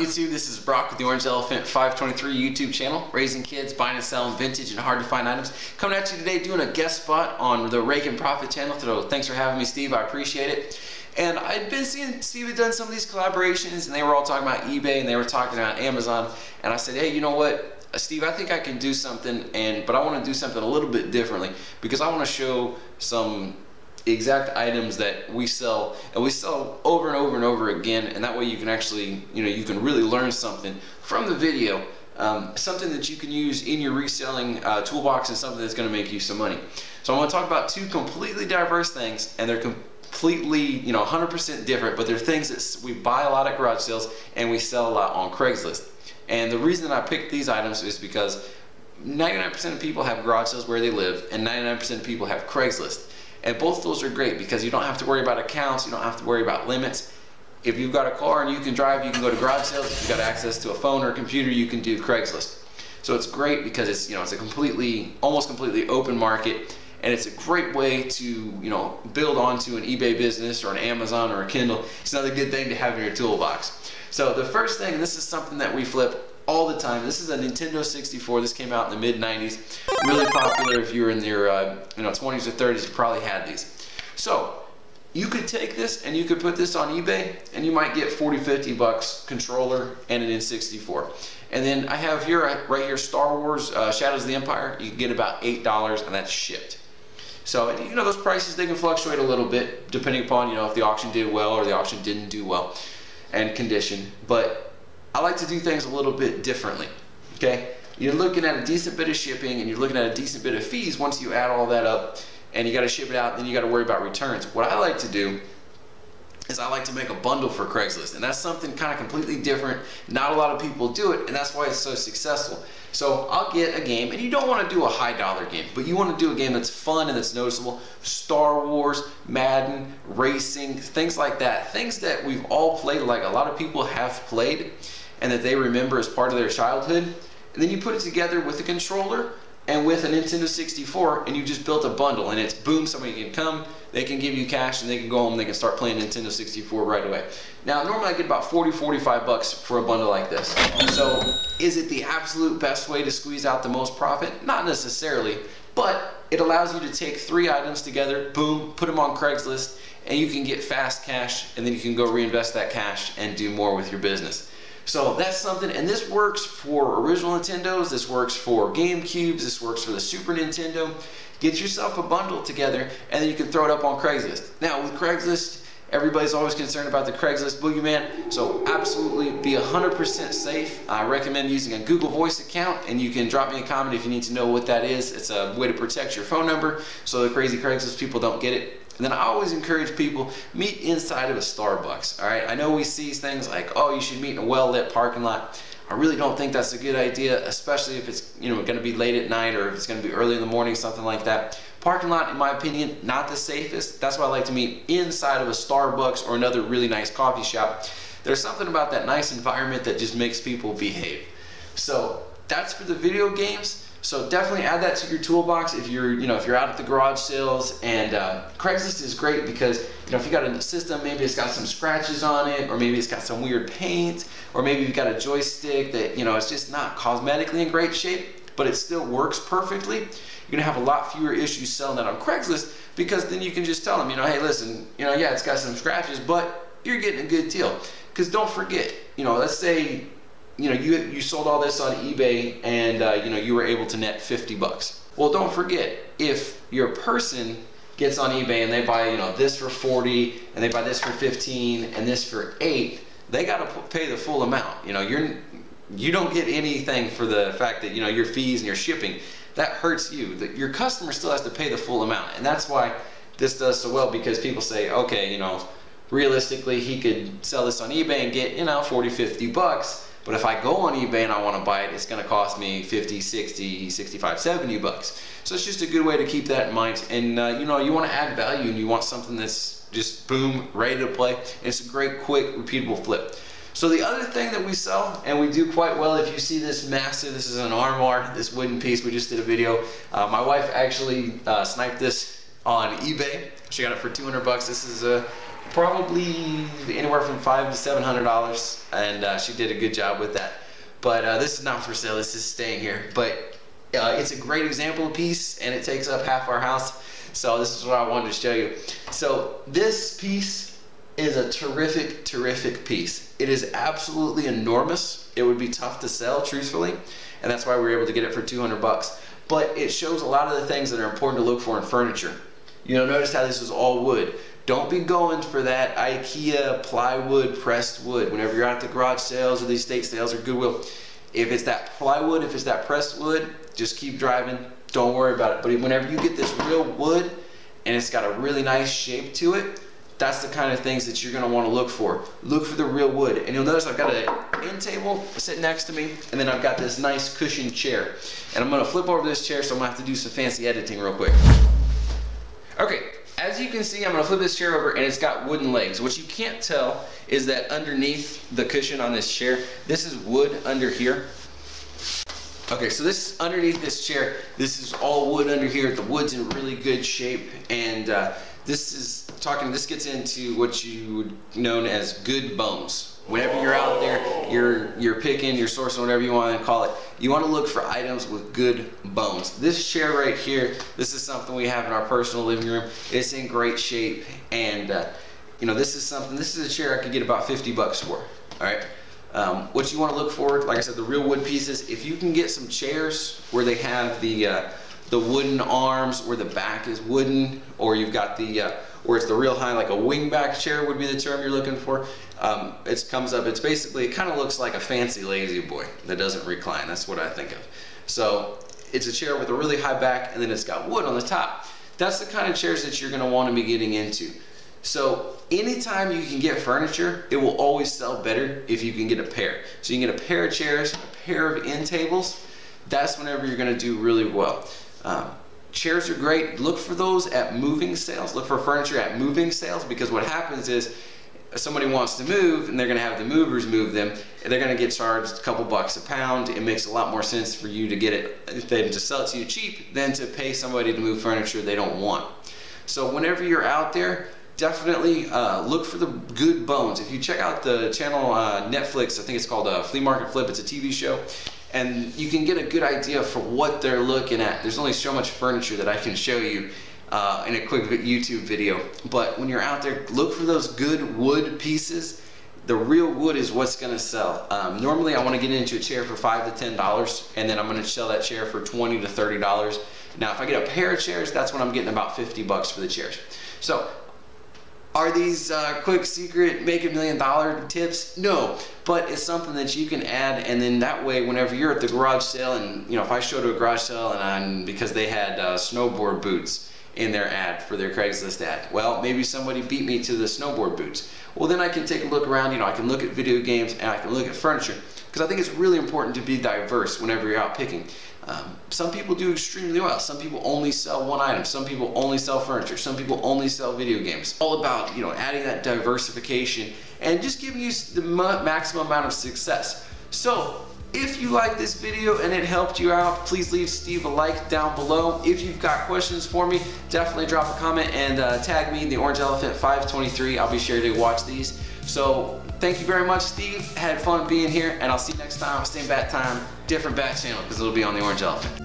YouTube? This is Brock with the Orange Elephant 523 YouTube channel, raising kids, buying and selling vintage and hard to find items. Coming at you today doing a guest spot on the Rake and Profit channel. So thanks for having me, Steve. I appreciate it. And I'd been seeing Steve had done some of these collaborations, and they were all talking about eBay and they were talking about Amazon. And I said, hey, you know what, Steve, I think I can do something, but I want to do something a little bit differently because I want to show some exact items that we sell, and we sell over and over and over again, and that way you can actually, you can really learn something from the video, something that you can use in your reselling toolbox, and something that's going to make you some money. So I'm going to talk about two completely diverse things, and they're completely 100% different, but they're things that we buy a lot at garage sales and we sell a lot on Craigslist. And the reason that I picked these items is because 99% of people have garage sales where they live, and 99% of people have Craigslist. And both of those are great because you don't have to worry about accounts, you don't have to worry about limits. If you've got a car and you can drive, you can go to garage sales. If you've got access to a phone or a computer, you can do Craigslist. So it's great because it's it's a almost completely open market, and it's a great way to build onto an eBay business or an Amazon or a Kindle. It's another good thing to have in your toolbox. So the first thing, and this is something that we flip all the time. This is a Nintendo 64. This came out in the mid-90s. Really popular if you were in your 20s or 30s. You probably had these. So you could take this and you could put this on eBay, and you might get 40, 50 bucks controller and an N64. And then I have here right here Star Wars Shadows of the Empire. You can get about $8, and that's shipped. So those prices, they can fluctuate a little bit depending upon if the auction did well or the auction didn't do well and condition. But I like to do things a little bit differently, okay? You're looking at a decent bit of shipping, and you're looking at a decent bit of fees once you add all that up, and you got to ship it out, then you got to worry about returns. What I like to do is I like to make a bundle for Craigslist, and that's something kind of completely different. Not a lot of people do it, and that's why it's so successful. So I'll get a game, and you don't want to do a high dollar game, but you want to do a game that's fun and that's noticeable. Star Wars, Madden, racing, things like that. Things that we've all played, like a lot of people have played, and that they remember as part of their childhood. And then you put it together with a controller and with a Nintendo 64, and you just built a bundle, and it's boom, somebody can come, they can give you cash, and they can go home and they can start playing Nintendo 64 right away. Now normally I get about 40, 45 bucks for a bundle like this. So is it the absolute best way to squeeze out the most profit? Not necessarily, but it allows you to take 3 items together, boom, put them on Craigslist, and you can get fast cash, and then you can go reinvest that cash and do more with your business. So that's something, and this works for original Nintendos, this works for GameCubes, this works for the Super Nintendo. Get yourself a bundle together, and then you can throw it up on Craigslist. Now with Craigslist, everybody's always concerned about the Craigslist boogeyman, so absolutely be 100% safe. I recommend using a Google Voice account, and you can drop me a comment if you need to know what that is. It's a way to protect your phone number so the crazy Craigslist people don't get it. And then I always encourage people, meet inside of a Starbucks, all right? I know we see things like, oh, you should meet in a well-lit parking lot. I really don't think that's a good idea, especially if it's going to be late at night, or if it's going to be early in the morning, something like that. Parking lot, in my opinion, not the safest. That's why I like to meet inside of a Starbucks or another really nice coffee shop. There's something about that nice environment that just makes people behave. So that's for the video games. So definitely add that to your toolbox if you're if you're out at the garage sales. And Craigslist is great because if you got a system, maybe it's got some scratches on it, or maybe it's got some weird paint, or maybe you've got a joystick that it's just not cosmetically in great shape, but it still works perfectly. You're gonna have a lot fewer issues selling that on Craigslist, because then you can just tell them, hey, listen, yeah, it's got some scratches, but you're getting a good deal. Because don't forget, let's say you sold all this on eBay, and you were able to net 50 bucks. Well, don't forget, if your person gets on eBay and they buy this for 40, and they buy this for 15, and this for 8, they got to pay the full amount. You don't get anything for the fact that your fees and your shipping. That hurts you. Your customer still has to pay the full amount, and that's why this does so well, because people say, okay, realistically he could sell this on eBay and get 40, 50 bucks. But if I go on eBay and I want to buy it, it's going to cost me 50, 60, 65, 70 bucks. So it's just a good way to keep that in mind. And you want to add value, and you want something that's just boom, ready to play. And it's a great, quick, repeatable flip. So the other thing that we sell, and we do quite well, if you see this massive, this is an armoire, this wooden piece, we just did a video. My wife actually sniped this on eBay. She got it for 200 bucks. This is probably anywhere from $500 to $700, and she did a good job with that. But this is not for sale, this is staying here. But it's a great example of piece, and it takes up half our house. So this is what I wanted to show you. So this piece is a terrific, terrific piece. It is absolutely enormous. It would be tough to sell, truthfully, and that's why we were able to get it for 200 bucks. But it shows a lot of the things that are important to look for in furniture. You know, notice how this is all wood. Don't be going for that IKEA plywood, pressed wood. Whenever you're at the garage sales or the estate sales or Goodwill, if it's that plywood, if it's that pressed wood, just keep driving. Don't worry about it. But whenever you get this real wood and it's got a really nice shape to it, that's the kind of things that you're going to want to look for. Look for the real wood. And you'll notice I've got an end table sitting next to me, and then I've got this nice cushioned chair. And I'm going to flip over this chair, so I'm going to have to do some fancy editing real quick. Okay, as you can see, I'm going to flip this chair over, and it's got wooden legs. What you can't tell is that underneath the cushion on this chair, this is wood under here. Okay, so this underneath this chair, this is all wood under here. The wood's in really good shape, and this gets into what you would known as good bones. Whenever you're out there, you're picking, you're sourcing, whatever you want to call it, you want to look for items with good bones. This chair right here, this is something we have in our personal living room. It's in great shape, and you know, this is a chair I could get about 50 bucks for. All right. What you want to look for, like I said, the real wood pieces. If you can get some chairs where they have the wooden arms, where the back is wooden, or you've got where it's the real high, like a wingback chair would be the term you're looking for. It kind of looks like a fancy lazy boy that doesn't recline. That's what I think of. So it's a chair with a really high back, and then it's got wood on the top. That's the kind of chairs that you're going to want to be getting into. So anytime you can get furniture, it will always sell better if you can get a pair. So you can get a pair of chairs, a pair of end tables. That's whenever you're going to do really well. Chairs are great. Look for those at moving sales. Look for furniture at moving sales, because what happens is somebody wants to move and they're going to have the movers move them, and they're going to get charged a couple bucks a pound. It makes a lot more sense for you to get it, to sell it to you cheap, than to pay somebody to move furniture they don't want. So whenever you're out there, definitely look for the good bones. If you check out the channel Netflix, I think it's called Flea Market Flip. It's a TV show, and you can get a good idea for what they're looking at. There's only so much furniture that I can show you in a quick YouTube video. But when you're out there, look for those good wood pieces. The real wood is what's going to sell. Normally, I want to get into a chair for $5 to $10, and then I'm going to sell that chair for $20 to $30. Now, if I get a pair of chairs, that's when I'm getting about 50 bucks for the chairs. So, are these quick secret make $1 million tips? No, but it's something that you can add, and then that way, whenever you're at the garage sale, and you know, if I show to a garage sale and because they had snowboard boots in their ad for their Craigslist ad, well, maybe somebody beat me to the snowboard boots. Well, then I can take a look around. You know, I can look at video games and I can look at furniture, because I think it's really important to be diverse whenever you're out picking. Some people do extremely well. Some people only sell one item. Some people only sell furniture. Some people only sell video games. All about, you know, adding that diversification and just giving you the maximum amount of success. So if you like this video and it helped you out, please leave Steve a like down below. If you've got questions for me, definitely drop a comment and tag me, the Orange Elephant 523. I'll be sure to watch these. So thank you very much, Steve. Had fun being here, and I'll see you next time. Same bat time, different bat channel, because it'll be on the Orange Elephant.